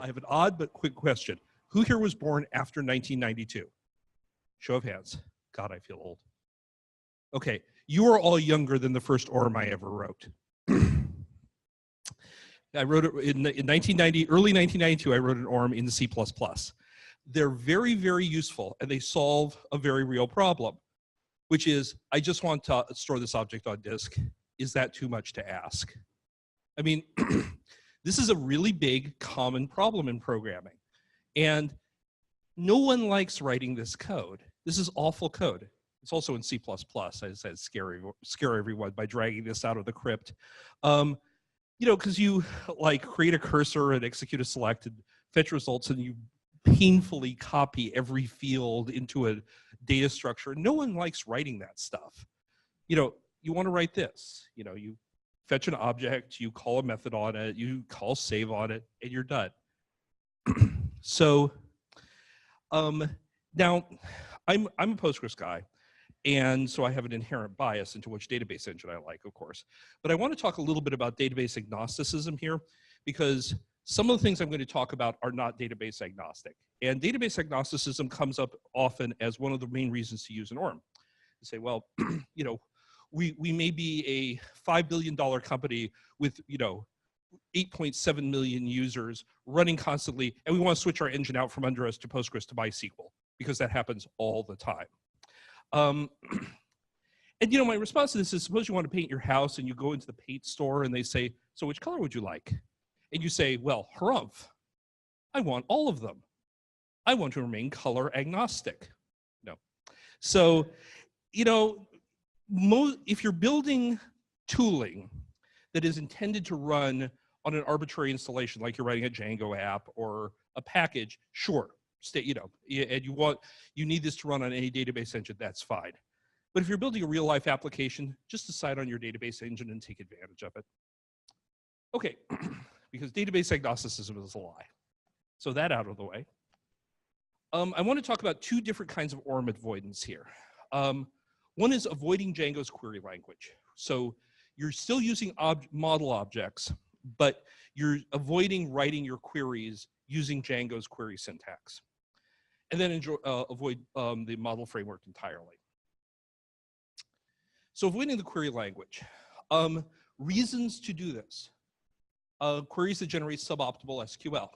have an odd but quick question. Who here was born after 1992? Show of hands. God, I feel old. Okay, you are all younger than the first ORM I ever wrote. I wrote it in 1990, early 1992, I wrote an ORM in C++. They're very, very useful, and they solve a very real problem, which is, I just want to store this object on disk. Is that too much to ask? I mean, this is a really big, common problem in programming. And no one likes writing this code. This is awful code. It's also in C++. I said scare everyone by dragging this out of the crypt. You know, because you like create a cursor and execute a select and fetch results, and you painfully copy every field into a data structure. No one likes writing that stuff. You know, you want to write this. You know, you fetch an object, you call a method on it, you call save on it, and you're done. So now I'm a Postgres guy. And so I have an inherent bias into which database engine I like, of course. But I want to talk a little bit about database agnosticism here, because some of the things I'm going to talk about are not database agnostic. And database agnosticism comes up often as one of the main reasons to use an ORM. You say, well, you know, we may be a $5 billion company with, you know, 8.7 million users running constantly, and we want to switch our engine out from under us to Postgres to MySQL, because that happens all the time. And you know, my response to this is, suppose you want to paint your house and you go into the paint store and they say, so which color would you like? And you say, well, harumph, I want all of them. I want to remain color agnostic. No. So, you know, if you're building tooling that is intended to run on an arbitrary installation, like you're writing a Django app or a package, sure. You know, and you need this to run on any database engine, that's fine. But if you're building a real life application, just decide on your database engine and take advantage of it. Okay, because database agnosticism is a lie. So that out of the way. I want to talk about two different kinds of ORM avoidance here. One is avoiding Django's query language. So you're still using model objects, but you're avoiding writing your queries using Django's query syntax. And then avoid the model framework entirely. So avoiding the query language. Reasons to do this. Queries that generate suboptimal SQL.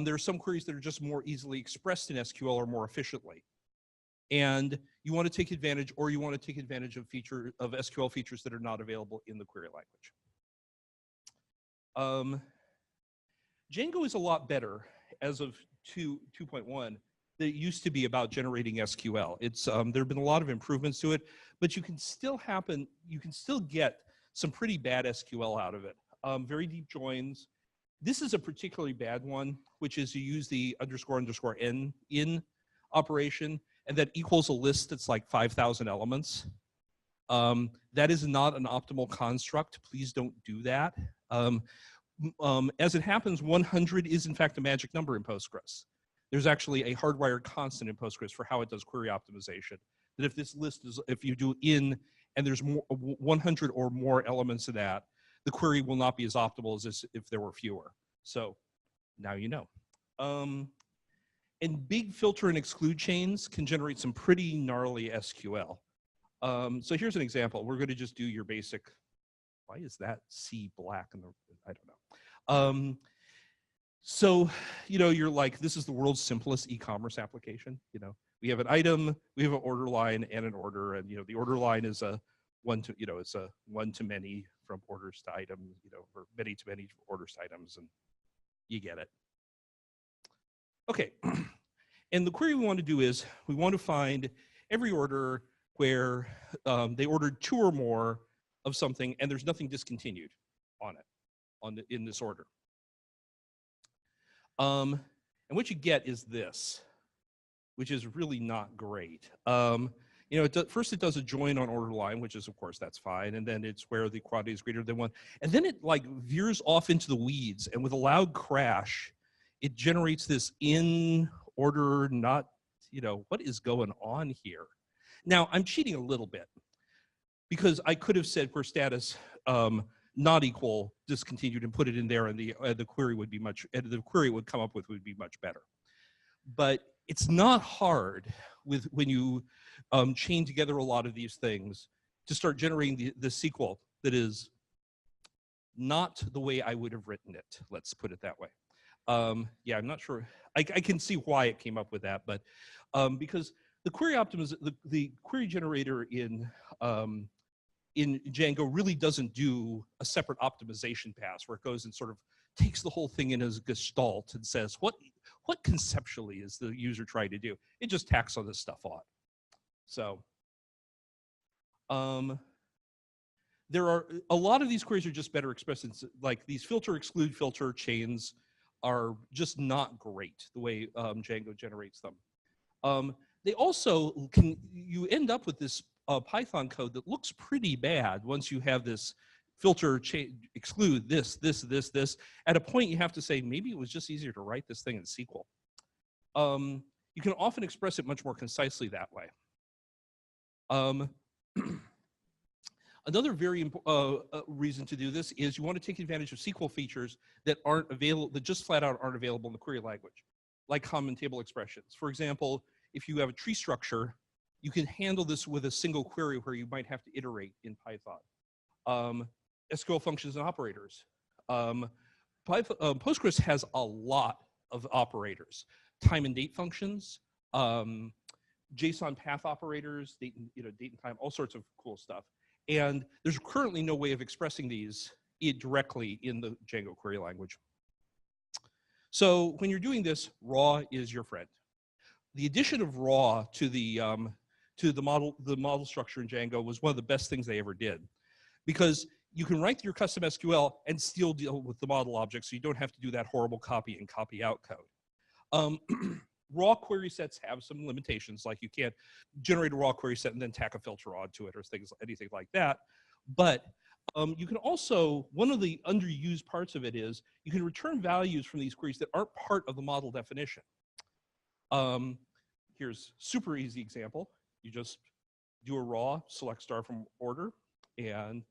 There are some queries that are just more easily expressed in SQL or more efficiently. And you want to take advantage, or you want to take advantage of SQL features that are not available in the query language. Django is a lot better as of 2.1 than it used to be about generating SQL. It's there have been a lot of improvements to it, but you can still get some pretty bad SQL out of it. Very deep joins. This is a particularly bad one, which is you use the __n in operation, and that equals a list that's like 5,000 elements. That is not an optimal construct. Please don't do that. As it happens, 100 is in fact a magic number in Postgres. There's actually a hardwired constant in Postgres for how it does query optimization. That if this list is, if you do in and there's 100 or more elements of that, the query will not be as optimal as if there were fewer. So now you know. And big filter and exclude chains can generate some pretty gnarly SQL. So here's an example. We're going to just do your basic. Why is that C black in the, I don't know. So, you know, you're like, this is the world's simplest e-commerce application. You know, we have an item, we have an order line and an order, and, you know, the order line is a it's a one-to-many from orders to item, you know, or many-to-many orders to items, and you get it. Okay, and the query we want to do is, we want to find every order where they ordered 2 or more of something, and there's nothing discontinued on it, in this order. And what you get is this, which is really not great. You know, first it does a join on order line, which is, of course, that's fine, and then it's where the quantity is greater than 1, and then it like veers off into the weeds, and with a loud crash, it generates this in order not, you know, what is going on here? Now, I'm cheating a little bit, because I could have said where status not equal discontinued and put it in there, and the query would be the query it would come up with would be much better. But it's not hard when you chain together a lot of these things to start generating the SQL that is not the way I would have written it. Let's put it that way. Yeah, I'm not sure. I can see why it came up with that, but because the query the query generator in Django really doesn't do a separate optimization pass where it goes and sort of takes the whole thing in as a gestalt and says, what conceptually is the user trying to do? It just tacks all this stuff on. So there are a lot of these queries are just better expressed in, like these filter, exclude, filter chains are just not great the way Django generates them. They also you end up with this Python code that looks pretty bad once you have this filter, exclude this. At a point you have to say, maybe it was just easier to write this thing in SQL. You can often express it much more concisely that way. Another very important reason to do this is you want to take advantage of SQL features that aren't available, that just flat out aren't available in the query language, like common table expressions. For example, if you have a tree structure, you can handle this with a single query where you might have to iterate in Python. SQL functions and operators. Postgres has a lot of operators, time and date functions, JSON path operators, date and time, all sorts of cool stuff. And there's currently no way of expressing these directly in the Django query language. So when you're doing this, raw is your friend. The addition of raw to the model structure in Django was one of the best things they ever did, because you can write your custom SQL and still deal with the model object, so you don't have to do that horrible copy and copy out code. Raw query sets have some limitations, like you can't generate a raw query set and then tack a filter onto it or anything like that. But you can also, one of the underused parts of it is you can return values from these queries that aren't part of the model definition. Here's super easy example. You just do a raw, select star from order, and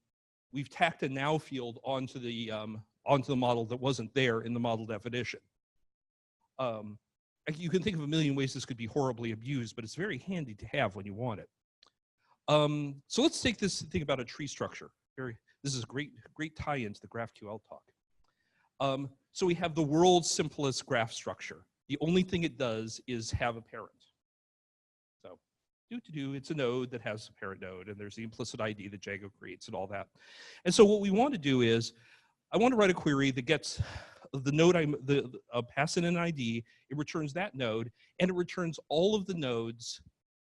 we've tacked a now field onto the model that wasn't there in the model definition. You can think of a million ways this could be horribly abused, but it's very handy to have when you want it. So let's take this thing about a tree structure. This is a great tie-in to the GraphQL talk. So we have the world's simplest graph structure. The only thing it does is have a parent. So it's a node that has a parent node, and there's the implicit ID that Django creates and all that. And so what we want to do is, I want to write a query that gets the node, pass in an ID, it returns that node, and it returns all of the nodes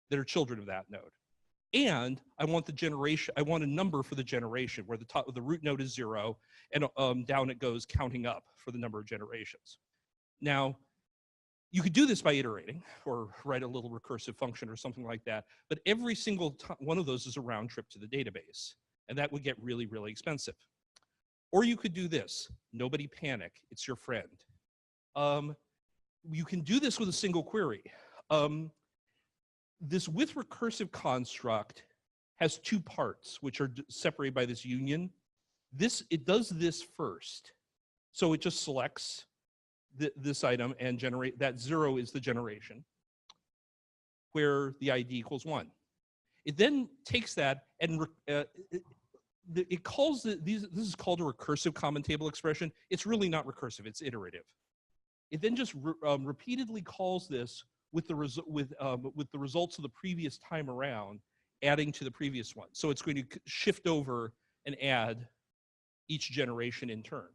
that are children of that node. And I want the generation, I want a number for the generation where the root node is 0, and down it goes counting up for the number of generations. Now, you could do this by iterating or write a little recursive function or something like that, but every single one of those is a round trip to the database, and that would get really, really expensive. Or you could do this, nobody panic, it's your friend. You can do this with a single query. This with recursive construct has two parts, which are separated by this union. It does this first. So it just selects this item and generate, that 0 is the generation, where the ID equals 1. It then takes that and it calls this is called a recursive common table expression. It's really not recursive, it's iterative. It then just repeatedly calls this with the results of the previous time around, adding to the previous one. So it's going to shift over and add each generation in turn.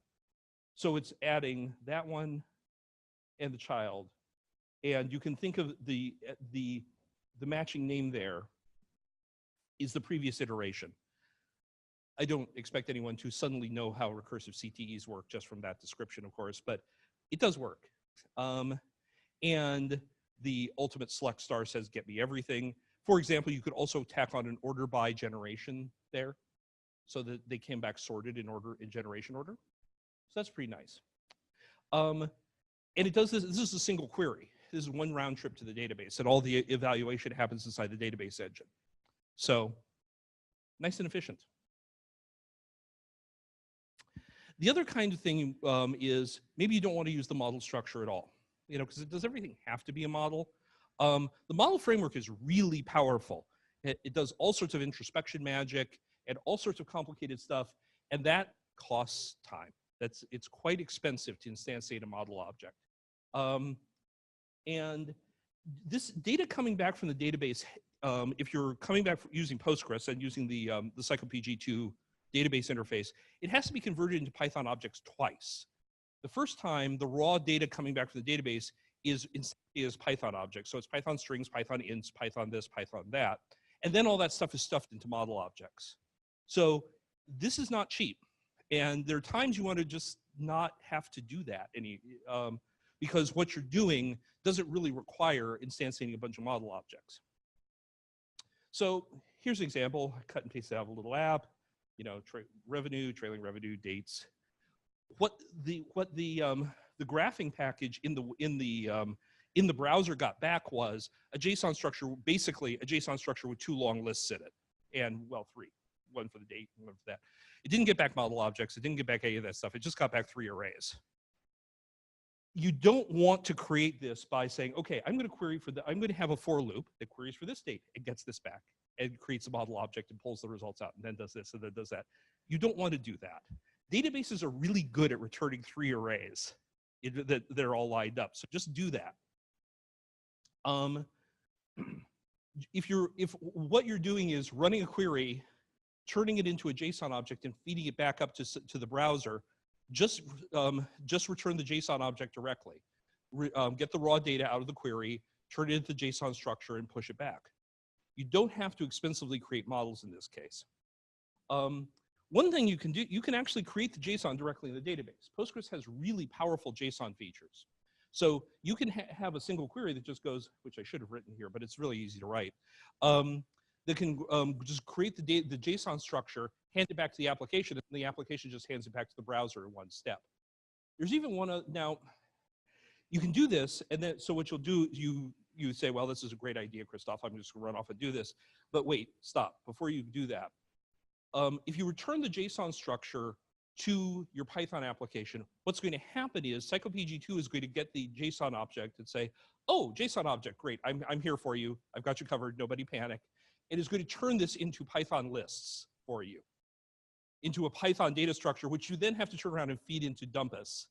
So it's adding that one and the child. And you can think of the matching name there is the previous iteration. I don't expect anyone to suddenly know how recursive CTEs work just from that description, of course, but it does work. And the ultimate select star says, get me everything. For example, you could also tack on an order by generation there so that they came back sorted in generation order. So that's pretty nice. And it does this is a single query. This is one round trip to the database, and all the evaluation happens inside the database engine. So nice and efficient. The other kind of thing is maybe you don't want to use the model structure at all, because does everything have to be a model? The model framework is really powerful. It does all sorts of introspection magic and all sorts of complicated stuff, and that costs time. It's quite expensive to instantiate a model object. And this data coming back from the database, if you're coming back using Postgres and using the CyclePG2 database interface, it has to be converted into Python objects twice. The first time, the raw data coming back from the database is Python objects. So it's Python strings, Python ints, Python this, Python that. And then all that stuff is stuffed into model objects. So this is not cheap. And there are times you want to just not have to do that because what you're doing doesn't really require instantiating a bunch of model objects. So here's an example. I cut and pasted out a little app, revenue, trailing revenue, dates. What the graphing package in the browser got back was a JSON structure, basically a JSON structure with 2 long lists in it, and well, 3, one for the date and one for that. It didn't get back model objects. It didn't get back any of that stuff. It just got back 3 arrays. You don't want to create this by saying, okay, I'm going to have a for loop that queries for this date. It gets this back and creates a model object and pulls the results out and then does this and then does that. You don't want to do that. Databases are really good at returning 3 arrays that they're all lined up. So just do that. If what you're doing is running a query, turning it into a JSON object and feeding it back up to the browser, just return the JSON object directly. Get the raw data out of the query, turn it into the JSON structure, and push it back. You don't have to expensively create models in this case. One thing you can do, you can actually create the JSON directly in the database. Postgres has really powerful JSON features. So you can have a single query that just goes, which I should have written here, but it's really easy to write, that can just create the JSON structure, hand it back to the application, and the application just hands it back to the browser in one step. There's even one, now, you can do this, and then, so what you'll do, you say, well, this is a great idea, Christoph, I'm just gonna run off and do this. But wait, stop, before you do that. If you return the JSON structure to your Python application, what's going to happen is CyclePG2 is going to get the JSON object and say, oh, JSON object, great, I'm here for you, I've got you covered, nobody panic. It is going to turn this into Python lists for you, into a Python data structure, which you then have to turn around and feed into Dumpus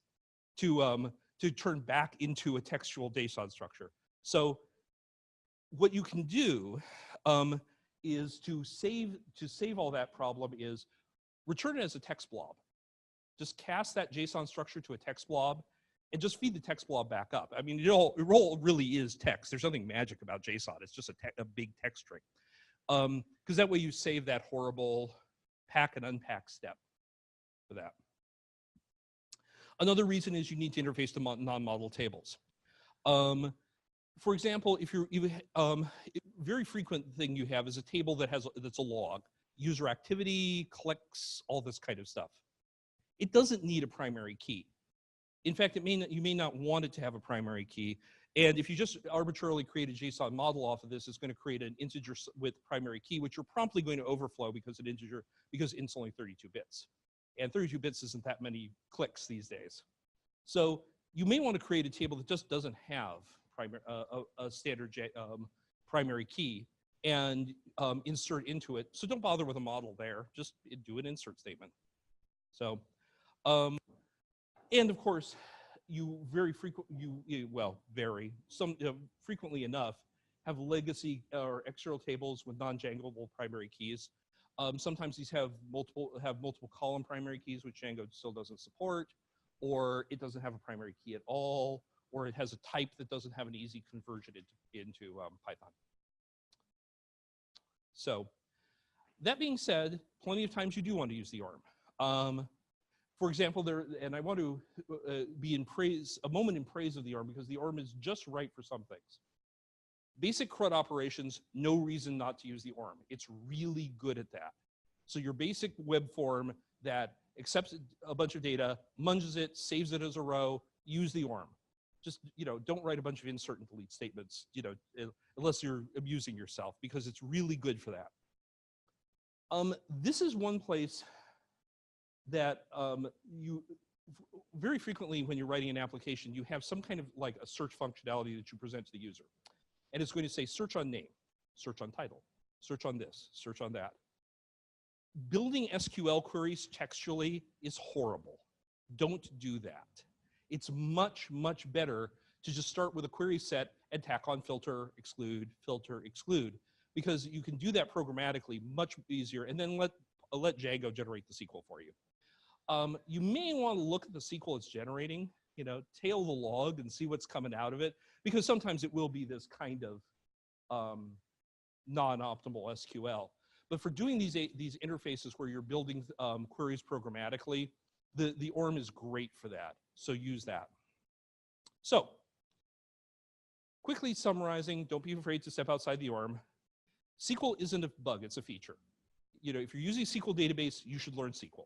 to turn back into a textual JSON structure. So what you can do is to save all that problem is return it as a text blob. Just cast that JSON structure to a text blob and just feed the text blob back up. I mean, it all really is text. There's nothing magic about JSON. It's just a big text string. Because that way you save that horrible pack and unpack step for that. Another reason is you need to interface to non-model tables. For example, if very frequent thing you have is a table that's a log, user activity, clicks, all this kind of stuff. It doesn't need a primary key. In fact, you may not want it to have a primary key. And if you just arbitrarily create a JSON model off of this, it's going to create an integer with primary key, which you're promptly going to overflow because int's only 32 bits. And 32 bits isn't that many clicks these days. So you may want to create a table that just doesn't have a standard primary key and insert into it. So don't bother with a model there. Just do an insert statement. So, and of course, frequently enough, have legacy or external tables with non-Djangoable primary keys. Sometimes these have multiple column primary keys, which Django still doesn't support, or it doesn't have a primary key at all, or it has a type that doesn't have an easy conversion into Python. So that being said, plenty of times you do want to use the ORM. For example, and I want to be a moment in praise of the ORM because the ORM is just right for some things. Basic CRUD operations, no reason not to use the ORM. It's really good at that. So your basic web form that accepts a bunch of data, munges it, saves it as a row, use the ORM. Just, don't write a bunch of insert and delete statements, unless you're abusing yourself, because it's really good for that. This is one place that you very frequently when you're writing an application, you have some kind of like a search functionality that you present to the user. And it's going to say search on name, search on title, search on this, search on that. Building SQL queries textually is horrible. Don't do that. It's much, much better to just start with a query set and tack on filter, exclude, because you can do that programmatically much easier, and then let Django generate the SQL for you. You may want to look at the SQL it's generating, you know, tail the log and see what's coming out of it, because sometimes it will be this kind of non-optimal SQL. But for doing these interfaces where you're building queries programmatically, the ORM is great for that. So use that. So quickly summarizing, don't be afraid to step outside the ORM. SQL isn't a bug, it's a feature. You know, if you're using SQL database, you should learn SQL.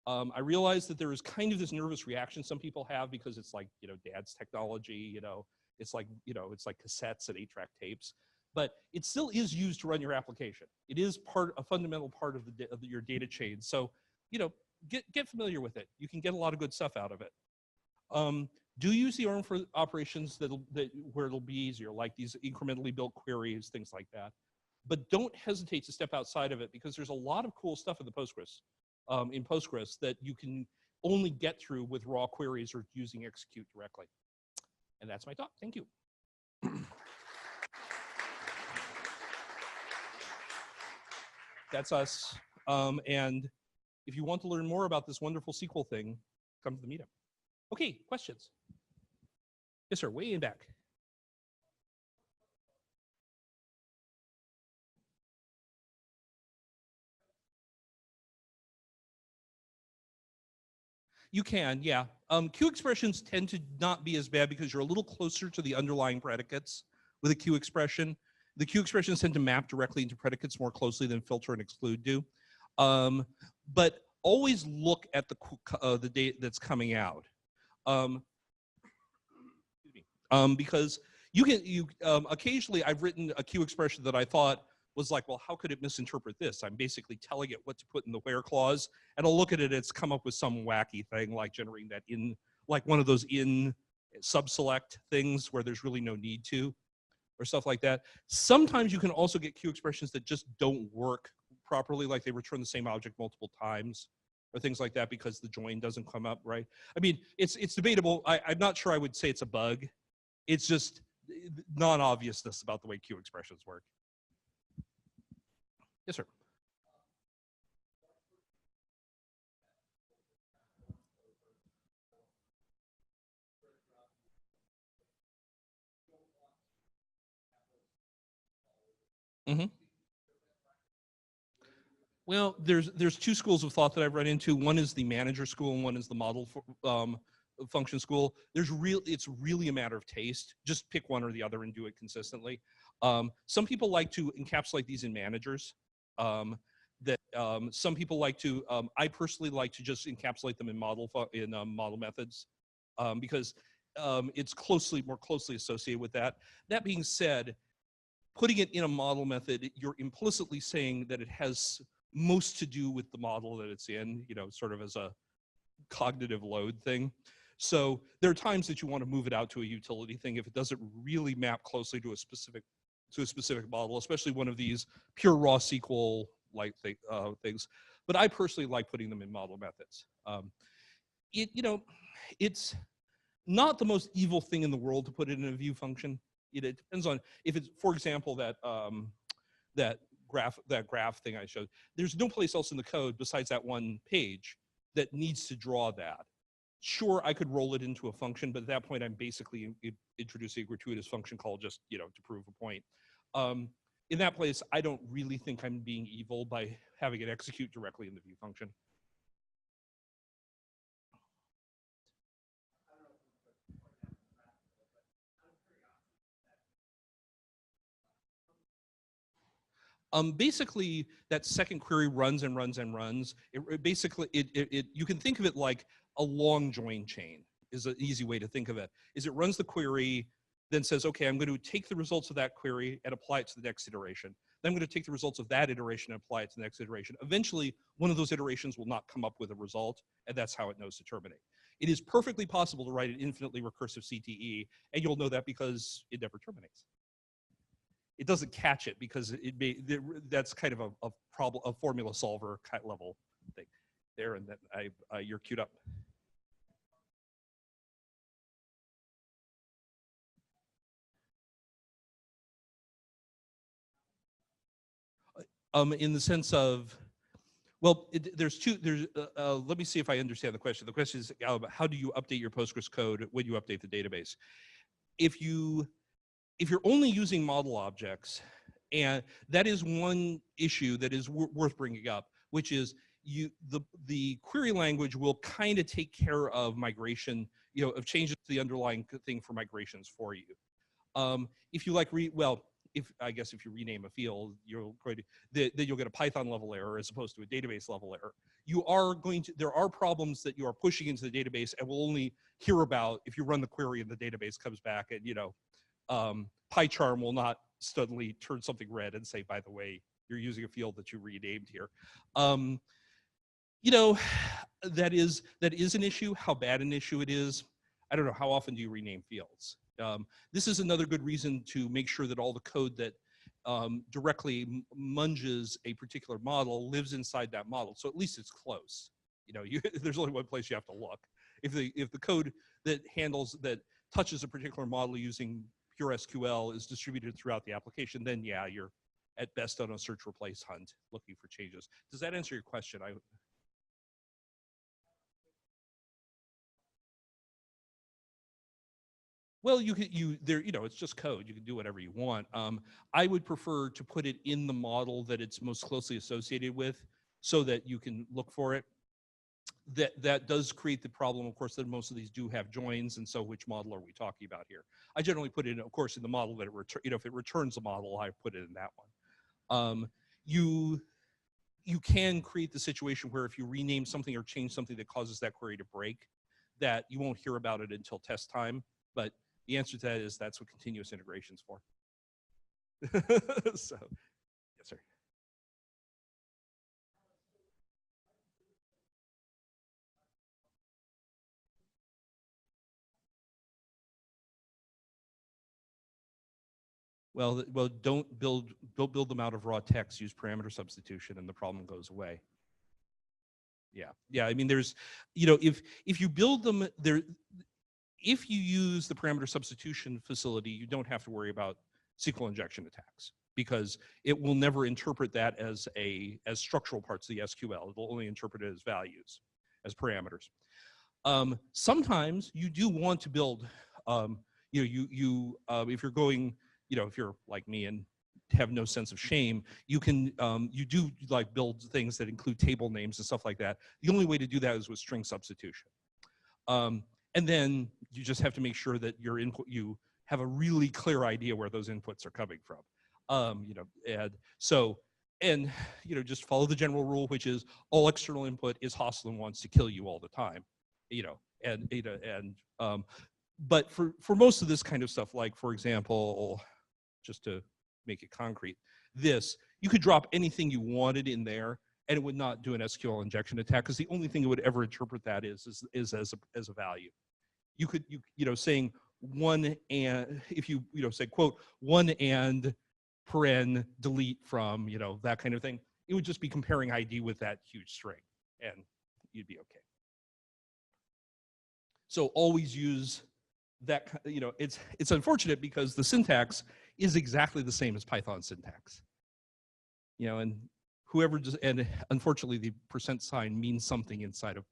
I realize that there is kind of this nervous reaction some people have because it's like, you know, dad's technology, you know, it's like cassettes and 8-track tapes, but it still is used to run your application. It is a fundamental part of your data chain. So, you know, get familiar with it. You can get a lot of good stuff out of it. Do use the ORM for operations where it'll be easier, like these incrementally built queries, things like that. But don't hesitate to step outside of it because there's a lot of cool stuff in the Postgres. In Postgres that you can only get through with raw queries or using execute directly. And that's my talk. Thank you. That's us. And if you want to learn more about this wonderful SQL thing, come to the meetup. Okay, questions? Yes, sir, way in back. You can, yeah. Q expressions tend to not be as bad because you're a little closer to the underlying predicates with a Q expression. The Q expressions tend to map directly into predicates more closely than filter and exclude do. But always look at the data that's coming out. Because occasionally I've written a Q expression that I thought was like, well, how could it misinterpret this? I'm basically telling it what to put in the where clause, and I'll look at it, it's come up with some wacky thing like generating that in, like one of those in sub-select things where there's really no need to, or stuff like that. Sometimes you can also get Q expressions that just don't work properly, like they return the same object multiple times, or things like that because the join doesn't come up right. I mean, it's debatable. I'm not sure I would say it's a bug. It's just non-obviousness about the way Q expressions work. Yes, sir. Mm-hmm. Well, there's two schools of thought that I've run into. One is the manager school, and one is the model function school. It's really a matter of taste. Just pick one or the other and do it consistently. Some people like to encapsulate these in managers. Some people like to. I personally like to just encapsulate them in model methods because it's more closely associated with that. That being said, putting it in a model method, you're implicitly saying that it has most to do with the model that it's in, you know, sort of as a cognitive load thing. So there are times that you want to move it out to a utility thing if it doesn't really map closely to a specific model, especially one of these pure raw SQL like things. But I personally like putting them in model methods. You know, it's not the most evil thing in the world to put it in a view function. It depends on if it's, for example, that graph thing I showed. There's no place else in the code besides that one page that needs to draw that. Sure, I could roll it into a function, but at that point, I'm basically introducing a gratuitous function call just, you know, to prove a point. In that place, I don't really think I'm being evil by having it execute directly in the view function. Basically, that second query runs and runs and runs. You can think of it like a long join chain is an easy way to think of it. Is it runs the query, then says, okay, I'm going to take the results of that query and apply it to the next iteration. Then I'm going to take the results of that iteration and apply it to the next iteration. Eventually, one of those iterations will not come up with a result, and that's how it knows to terminate. It is perfectly possible to write an infinitely recursive CTE, and you'll know that because it never terminates. It doesn't catch it because that's kind of a problem, a formula solver kind of level thing there, and then you're queued up. In the sense of, well, let me see if I understand the question. The question is, how do you update your Postgres code when you update the database? If you're only using model objects, and that is one issue that is worth bringing up, which is the query language will kind of take care of migration, of changes to the underlying thing for migrations for you. If you like, I guess if you rename a field, then you'll get a Python level error as opposed to a database level error. There are problems that you are pushing into the database and will only hear about if you run the query and the database comes back, and PyCharm will not suddenly turn something red and say, by the way, you're using a field that you renamed here. That is an issue. How bad an issue it is, I don't know. How often do you rename fields? This is another good reason to make sure that all the code that directly munges a particular model lives inside that model. So at least it's close. There's only one place you have to look. If the code that touches a particular model using pure SQL is distributed throughout the application, then yeah, you're at best on a search replace hunt looking for changes. Does that answer your question? Well, it's just code. You can do whatever you want. I would prefer to put it in the model that it's most closely associated with so that you can look for it. That does create the problem, of course, that most of these do have joins, and so which model are we talking about here? I generally put it, of course, in the model that if it returns a model, I put it in that one. You can create the situation where if you rename something or change something that causes that query to break, that you won't hear about it until test time, but the answer to that is that's what continuous integration is for. So, yes, sir. Well, don't build them out of raw text. Use parameter substitution, and the problem goes away. Yeah. I mean, there's, if you build them there. If you use the parameter substitution facility, you don't have to worry about SQL injection attacks because it will never interpret that as structural parts of the SQL. It will only interpret it as values, as parameters. Sometimes you do want to build, if you're going, if you're like me and have no sense of shame, you do like build things that include table names and stuff like that. The only way to do that is with string substitution. And then you just have to make sure that you have a really clear idea where those inputs are coming from. Just follow the general rule, which is all external input is hostile and wants to kill you all the time. But for most of this kind of stuff, like for example, just to make it concrete, you could drop anything you wanted in there, and it would not do an SQL injection attack because the only thing it would ever interpret that is as a value. You could saying one and if you say quote one and paren delete from that kind of thing, it would just be comparing ID with that huge string, and you'd be okay. So always use that. It's unfortunate because the syntax is exactly the same as Python syntax. And and unfortunately the % means something inside of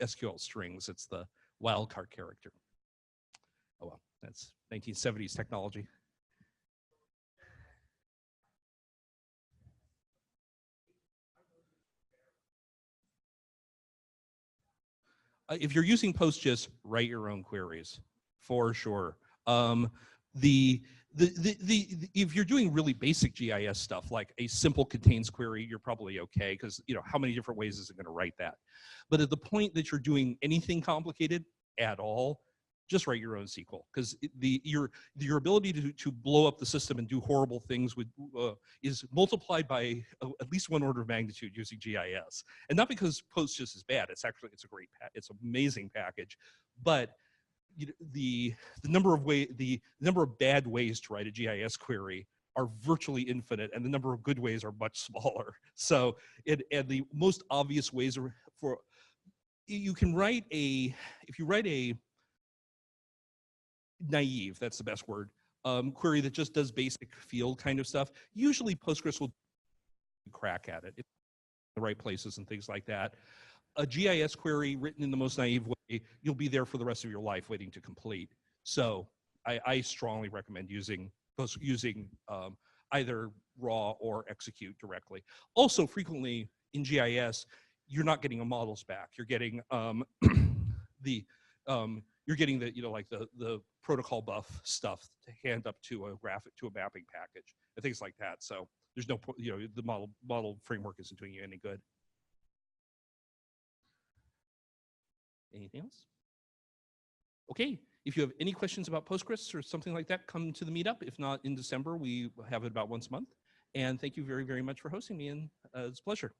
SQL strings. It's the wildcard character. Oh well, that's 1970s technology. If you're using PostGIS, write your own queries for sure. If you're doing really basic GIS stuff, like a simple contains query, you're probably okay because how many different ways is it going to write that? But at the point that you're doing anything complicated at all, just write your own SQL, because your ability to blow up the system and do horrible things is multiplied by at least one order of magnitude using GIS. And not because PostGIS is bad. It's actually, it's an amazing package, but the number of bad ways to write a GIS query are virtually infinite, and the number of good ways are much smaller. So, and the most obvious ways are you can write if you write a naive, that's the best word, query that just does basic field kind of stuff, usually Postgres will crack at it in the right places and things like that. A GIS query written in the most naive way, you'll be there for the rest of your life waiting to complete. So I strongly recommend using either raw or execute directly. Also, frequently in GIS, you're not getting a models back. You're getting the like the protocol buff stuff to hand up to a mapping package and things like that. So there's no, the model framework isn't doing you any good. Anything else? Okay, if you have any questions about Postgres or something like that, come to the meetup. If not, in December, we have it about once a month. And thank you very, very much for hosting me, and it's a pleasure.